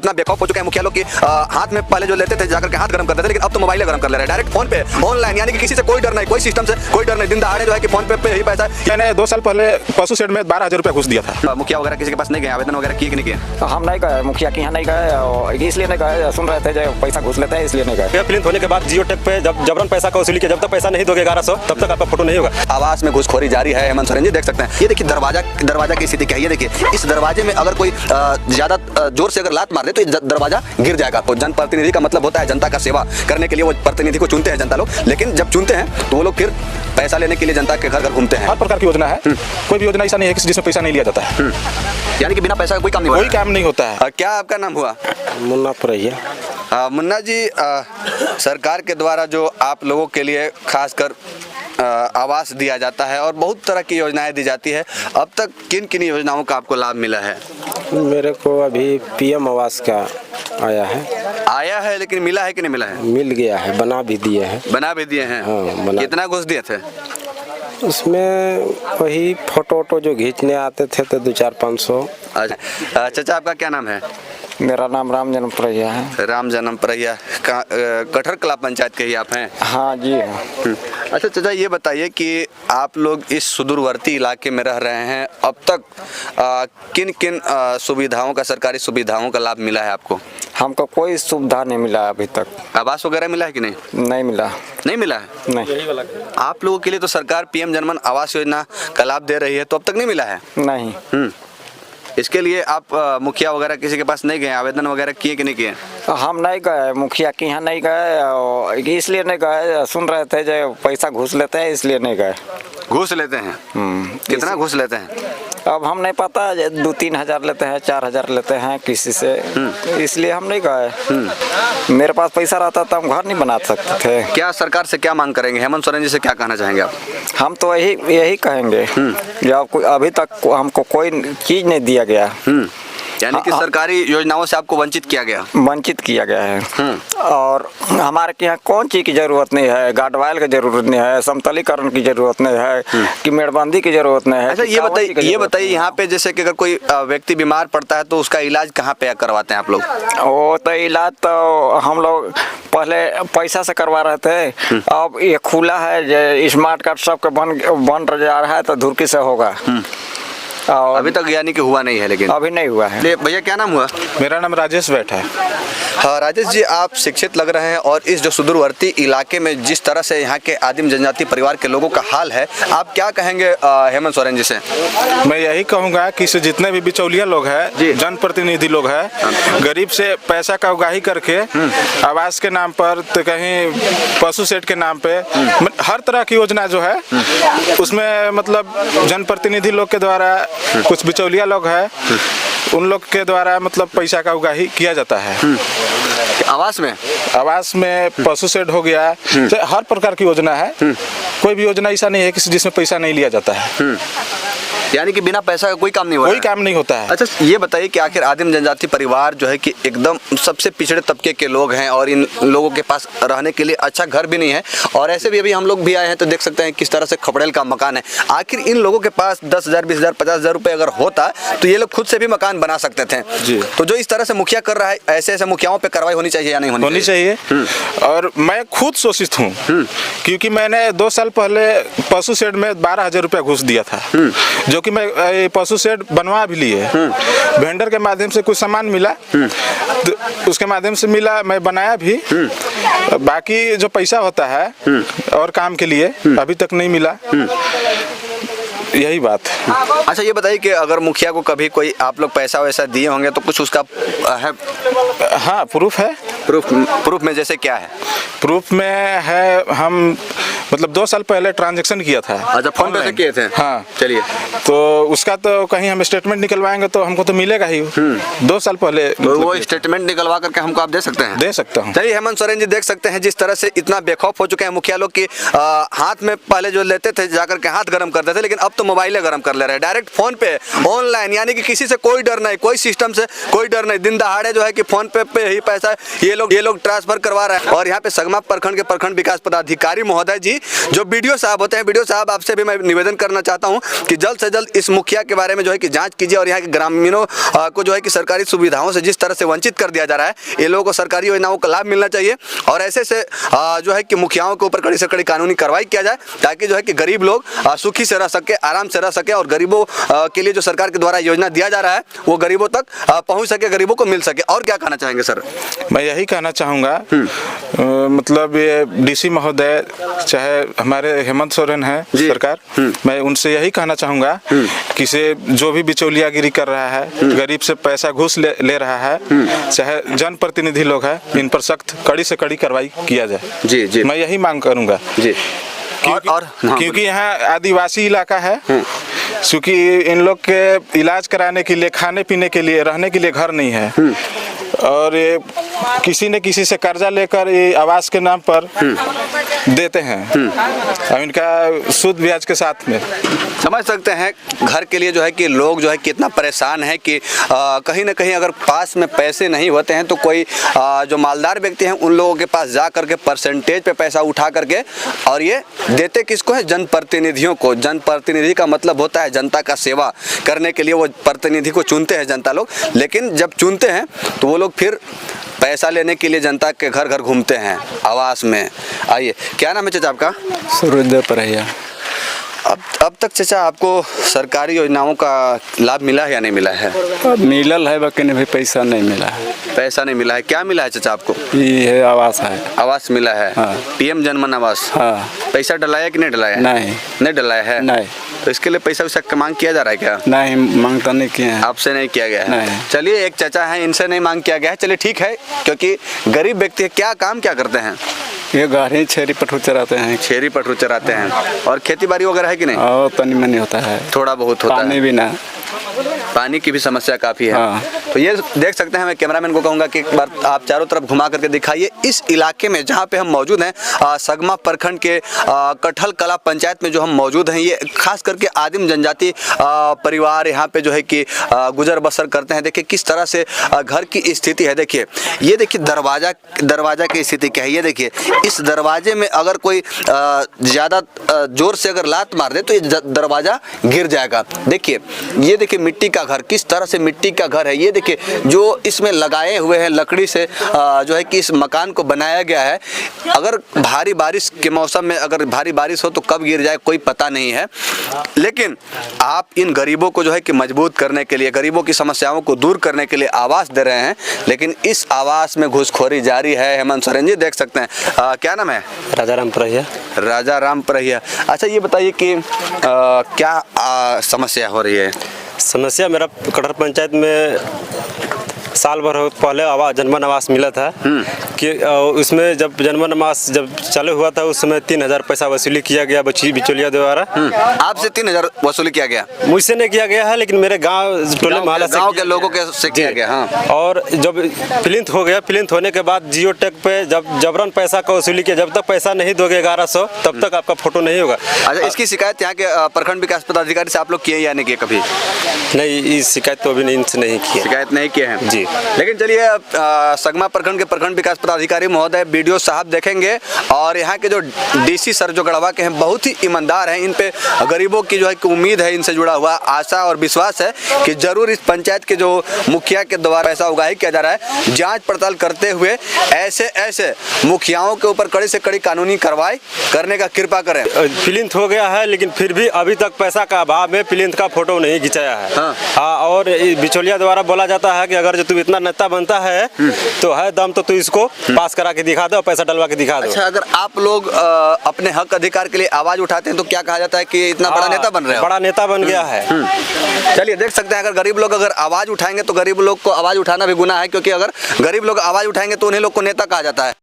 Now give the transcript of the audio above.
इतना बेखौफ हो चुके हैं मुखिया लोग कि हाथ में पहले जो लेते थे जाकर के हाथ गर्म करते थे, लेकिन अब तो मोबाइल गर्म कर ले रहे हैं डायरेक्ट फोन पे ऑनलाइन, यानी कि किसी से कोई डर नहीं, कोई सिस्टम से कोई डर नहीं। दिन दहाड़े जो है कि फोन पे ही पैसा। मैंने 2 साल पहले पशु शेड में 12,000 रुपया घुस दिया था। मुखिया वगैरह किसी के पास नहीं गए, आवेदन वगैरह किए कि नहीं किए? हम नहीं गए, मुखिया के यहाँ नहीं गए, इसलिए नहीं गए, सुन रहे थे जो पैसा घुस लेते हैं इसलिए नहीं गए। प्रिंट होने के बाद जियो टेक पे जब जबरन पैसा का वसूली किया, जब तक पैसा नहीं दोगे 1100 तब तक आपका फोटो नहीं होगा। आवास में घुसखोरी जारी है, हेमंत सोरेन जी देख सकते हैं। ये देखिए दरवाजा की स्थिति क्या है, ये देखिए इस दरवाजे में अगर कोई ज्यादा जोर से अगर लात मार दे तो दरवाजा गिर जाएगा। तो जनप्रतिनिधि का मतलब होता है जनता का सेवा करने के लिए वो प्रतिनिधि को चुनते हैं जनता लोग, लेकिन जब चुनते हैं तो वो लोग फिर पैसा लेने के लिए जनता के घर घर घूमते हैं। हर प्रकार की योजना है, कोई भी योजना ऐसा नहीं है जिसमें पैसा नहीं लिया जाता है। यानी कि बिना पैसा का कोई काम नहीं होता है। क्या आपका नाम हुआ? मुन्ना परैया। मुन्ना जी, सरकार के द्वारा जो आप लोगों के लिए खासकर आवास दिया जाता है और बहुत तरह की योजनाएं दी जाती है, अब तक किन किन योजनाओं का आपको लाभ मिला है? मेरे को अभी पीएम आवास का आया है, लेकिन मिला है कि नहीं मिला है? मिल गया है, बना भी दिए हैं। हाँ, कितना घुस दिए थे? उसमें वही फोटो जो खींचने आते थे तो 200-500। अच्छा, चाचा आपका क्या नाम है? मेरा नाम राम जन्म परैया है। राम जन्म परैया, कठर कला पंचायत के ही आप हैं? हाँ जी। अच्छा चाचा, ये बताइए कि आप लोग इस सुदूरवर्ती इलाके में रह रहे हैं, अब तक किन किन सुविधाओं का, सरकारी सुविधाओं का लाभ मिला है आपको? हमको कोई सुविधा नहीं मिला अभी तक। आवास वगैरह मिला है कि नहीं? नहीं मिला। नहीं मिला है? नहीं। आप लोगों के लिए तो सरकार पीएम जनमन आवास योजना का लाभ दे रही है, तो अब तक नहीं मिला है? नहीं। इसके लिए आप मुखिया वगैरह किसी के पास नहीं गए, आवेदन वगैरह किए कि नहीं किए? हम नहीं गए, मुखिया के यहाँ नहीं गए, इसलिए नहीं गए, सुन रहे थे जो पैसा घुस लेते हैं इसलिए नहीं गए। घुस लेते हैं? कितना घुस लेते हैं? अब हम नहीं पता, 2-3 हज़ार लेते हैं, 4 हज़ार लेते हैं किसी से, इसलिए हम नहीं गए। मेरे पास पैसा रहता तो हम घर नहीं बना सकते थे। क्या सरकार से क्या मांग करेंगे? हेमंत सोरेन जी से क्या कहना चाहेंगे आप? हम तो यही कहेंगे, जब अभी तक हमको कोई चीज नहीं दिया गया, यानी कि सरकारी योजनाओं से आपको वंचित किया गया है। और हमारे के यहाँ कौन चीज की जरूरत नहीं है, गार्डवाइल की जरूरत नहीं है, समतलीकरण की जरूरत नहीं है, कि मेड़बंदी की जरूरत नहीं है। अच्छा, ये बताइए यहाँ पे जैसे कि अगर कोई व्यक्ति बीमार पड़ता है तो उसका इलाज कहाँ पे करवाते हैं आप लोग? वो तो इलाज तो हम लोग पहले पैसा से करवा रहे थे, अब ये खुला है, स्मार्ट कार्ड सबके बन जा रहा है तो धुरकी से होगा। अभी तक यानी कि हुआ नहीं है? लेकिन अभी नहीं हुआ है। भैया क्या नाम हुआ? मेरा नाम राजेश बैठ है। हाँ राजेश जी, आप शिक्षित लग रहे हैं और इस जो सुदूरवर्ती इलाके में जिस तरह से यहाँ के आदिम जनजाति परिवार के लोगों का हाल है, आप क्या कहेंगे हेमंत सोरेन जी से? मैं यही कहूँगा कि जितने भी बिचौलिया लोग हैं, जनप्रतिनिधि लोग हैं, गरीब से पैसा का उगाही करके आवास के नाम पर तो कहीं पशु शेड के नाम पे हर तरह की योजना जो है उसमें मतलब जनप्रतिनिधि लोग के द्वारा, कुछ बिचौलिया लोग हैं उन लोग के द्वारा मतलब पैसा का उगाही किया जाता है। आवास में पशु शेड हो गया, हर प्रकार की योजना है, कोई भी योजना ऐसा नहीं है कि जिसमें पैसा नहीं लिया जाता है। यानी कि बिना पैसा का कोई काम नहीं होता है। अच्छा, ये बताइए कि आखिर आदिम जनजाति परिवार जो है कि एकदम सबसे पिछड़े तबके के लोग हैं और इन लोगों के पास रहने के लिए अच्छा घर भी नहीं है, और ऐसे भी अभी हम लोग भी आए हैं तो देख सकते हैं किस तरह से खपड़ेल का मकान है। आखिर इन लोगों के पास 10,000, 20,000, 50,000 रुपए अगर होता तो ये लोग खुद से भी मकान बना सकते थे जी। तो जो इस तरह से मुखिया कर रहा है, ऐसे मुखियाओं पर कार्रवाई होनी चाहिए या नहीं होनी चाहिए? और मैं खुद शोषित हूँ, क्योंकि मैंने 2 साल पहले पशु शेड में 12,000 रुपया घुस दिया था, जो कि मैं पशु शेड बनवा भी लिए। वेंडर के माध्यम से कुछ सामान मिला तो उसके माध्यम से मिला, मैं बनाया भी। बाकी जो पैसा होता है और काम के लिए अभी तक नहीं मिला, यही बात। अच्छा, ये बताइए कि अगर मुखिया को कभी कोई आप लोग पैसा वैसा दिए होंगे तो कुछ उसका है? हाँ, प्रूफ है। प्रूफ में जैसे क्या है? प्रूफ में है, हम मतलब 2 साल पहले ट्रांजैक्शन किया था। अच्छा, फोन पे से किए थे? हाँ। चलिए, तो उसका तो कहीं हम स्टेटमेंट निकलवाएंगे तो हमको तो मिलेगा ही। 2 साल पहले तो वो स्टेटमेंट निकलवा करके हमको आप दे सकते हैं? दे सकता हूँ। चलिए, हेमंत सोरेन जी देख सकते हैं जिस तरह से इतना बेखौफ हो चुके हैं मुखिया लोग कि हाथ में पहले जो लेते थे जाकर के हाथ गर्म करते थे, लेकिन अब तो मोबाइल गर्म कर ले रहे हैं डायरेक्ट फोन पे ऑनलाइन, यानी कि किसी से कोई डर नहीं, कोई सिस्टम से कोई डर नहीं। दिन दहाड़े जो है कि फोन पे ही पैसा ये लोग ट्रांसफर करवा रहे हैं। और यहाँ पे सगमा प्रखंड के प्रखंड विकास पदाधिकारी महोदय जी कि जो बीडीओ साहब होते हैं, बीडीओ साहब आपसे भी मैं निवेदन करना चाहता हूं कि जल्द से जल्द इस मुखिया के बारे में जो है कि जांच कीजिए और यहाँ के ग्रामीणों को जो है कि सरकारी सुविधाओं से जिस तरह से वंचित कर दिया जा रहा है, ये लोगों को सरकारी योजनाओं का लाभ मिलना चाहिए और ऐसे से जो है कि मुखियाओं के ऊपर कड़ी से कड़ी कानूनी कार्रवाई किया जाए ताकि जो है कि गरीब लोग सुखी से रह सके, आराम से रह सके और गरीबों के लिए जो सरकार के द्वारा योजना दिया जा रहा है वो गरीबों तक पहुंच सके, गरीबों को मिल सके। और क्या कहना चाहेंगे सर? मैं यही कहना चाहूँगा, मतलब ये डीसी महोदय चाहे हमारे हेमंत सोरेन है सरकार, मैं उनसे यही कहना चाहूँगा कि से जो भी बिचौलियागिरी कर रहा है, गरीब से पैसा घूस ले रहा है, चाहे जनप्रतिनिधि लोग हैं, इन पर सख्त कड़ी से कड़ी कार्रवाई किया जाए। जी जी, मैं यही मांग करूँगा जी। क्योंकि यहाँ आदिवासी इलाका है, क्योंकि इन लोग के इलाज कराने के लिए, खाने पीने के लिए, रहने के लिए घर नहीं है और ये किसी न किसी से कर्जा लेकर ये आवास के नाम पर देते हैं और इनका सूद ब्याज के साथ में। समझ सकते हैं घर के लिए जो है कि लोग जो है कितना परेशान है कि कहीं ना कहीं अगर पास में पैसे नहीं होते हैं तो कोई जो मालदार व्यक्ति हैं उन लोगों के पास जा करके परसेंटेज पे पैसा उठा करके और ये देते किसको है? जनप्रतिनिधियों को। जनप्रतिनिधि का मतलब होता है जनता का सेवा करने के लिए वो प्रतिनिधि को चुनते हैं जनता लोग, लेकिन जब चुनते हैं तो वो लोग फिर पैसा लेने के लिए जनता के घर घर घूमते हैं आवास में। आइए, क्या नाम है चाचा आपका? सूर्योदय परैया। अब तक चाचा आपको सरकारी योजनाओं का लाभ मिला है या नहीं मिला है? मिलल है बाकी भी पैसा नहीं मिला है। पैसा नहीं मिला है। क्या मिला है चाचा आपको? ये है आवास है। आवास मिला है। हाँ। पीएम जनमन आवास। हाँ। पैसा डलाया कि नहीं डलाया? नहीं डलाया है। नहीं। तो इसके लिए पैसा वैसा मांग किया जा रहा है क्या? नहीं, मांगता नहीं किए हैं। आपसे नहीं किया गया है? नहीं। चलिए, एक चाचा हैं, इनसे नहीं मांग किया गया है। चलिए ठीक है, क्योंकि गरीब व्यक्ति है। क्या काम क्या करते हैं? ये गाड़ी छेरी पटरू चराते हैं। छेरी पटरू चराते हैं। और खेती बाड़ी वगैरह है कि नहीं? और तनी मनी होता है, थोड़ा बहुत होता है। पानी भी ना, पानी की भी समस्या काफ़ी है। हाँ। तो ये देख सकते हैं, मैं कैमरामैन को कहूँगा कि एक बार आप चारों तरफ घुमा करके दिखाइए इस इलाके में जहाँ पे हम मौजूद हैं, सगमा प्रखंड के कटहल कला पंचायत में जो हम मौजूद हैं। ये खास करके आदिम जनजाति परिवार यहाँ पे जो है कि गुजर बसर करते हैं। देखिए किस तरह से घर की स्थिति है। देखिए, ये देखिए दरवाजा की स्थिति क्या है। ये देखिए, इस दरवाजे में अगर कोई ज़्यादा जोर से अगर लात मार दे तो ये दरवाज़ा गिर जाएगा। देखिए, ये देखिए मिट्टी का घर, किस तरह से मिट्टी का घर है। ये देखिए जो इसमें लगाए हुए हैं लकड़ी से जो है कि इस मकान को बनाया गया है। अगर भारी बारिश के मौसम में अगर भारी बारिश हो तो कब गिर जाए कोई पता नहीं है, लेकिन आप इन गरीबों को जो है कि मजबूत करने के लिए, गरीबों की समस्याओं को दूर करने के लिए आवास दे रहे हैं, लेकिन इस आवास में घुसखोरी जारी है। हेमंत सोरेन जी देख सकते हैं। क्या नाम है? राजा राम परैया। राजा राम परैया। अच्छा, ये बताइए कि क्या समस्या हो रही है? समस्या मेरा कटहल पंचायत में साल भर पहले जनमन आवास मिला था कि उसमें जब जनमन आवास जब चालू हुआ था उस समय 3000 पैसा वसूली किया गया बिचौलिया द्वारा। आपसे 3000 वसूली किया गया? मुझसे नहीं किया गया है, लेकिन मेरे गांव टोले मोहल्ला गांव के लोगों के से किया गया। हाँ। और जब प्लिंथ हो गया, प्लिंथ होने के बाद जियो टेक पे जब जबरन पैसा का वसूली किया, जब तक पैसा नहीं दोगे 1100 तब तक आपका फोटो नहीं होगा। अच्छा, इसकी शिकायत यहाँ के प्रखंड विकास पदाधिकारी से आप लोग किए या नहीं किए कभी? नहीं, इस शिकायत तो अभी नहीं की। शिकायत नहीं किए हैं जी। लेकिन चलिए, सगमा प्रखंड के प्रखंड विकास पदाधिकारी महोदय बीडीओ साहब देखेंगे और यहाँ के जो डीसी सर जो गढ़वा के हैं बहुत ही ईमानदार हैं। इन पे गरीबों की जो है कि उम्मीद है, इनसे जुड़ा हुआ आशा और विश्वास है कि जरूर इस पंचायत के जो मुखिया के द्वारा पैसा उगाही किया जा रहा है, जांच पड़ताल करते हुए ऐसे मुखियाओं के ऊपर कड़ी से कड़ी कानूनी कार्रवाई करने का कृपा करें। प्लिंथ हो गया है, लेकिन फिर भी अभी तक पैसा का अभाव में प्लिंथ का फोटो नहीं खिंचाया है। हाँ। और बिचौलिया द्वारा बोला जाता है कि अगर जो तू इतना नेता बनता है तो है दम तो तू इसको पास करा के दिखा दो, पैसा डलवा के दिखा दो। अच्छा, अगर आप लोग अपने हक अधिकार के लिए आवाज उठाते हैं तो क्या कहा जाता है कि इतना बड़ा नेता बन रहे हो? बड़ा नेता बन गया है। चलिए, देख सकते हैं, अगर गरीब लोग अगर आवाज उठाएंगे तो गरीब लोग को आवाज उठाना भी गुनाह है, क्योंकि अगर गरीब लोग आवाज उठाएंगे तो उन्हीं लोग को नेता कहा जाता है।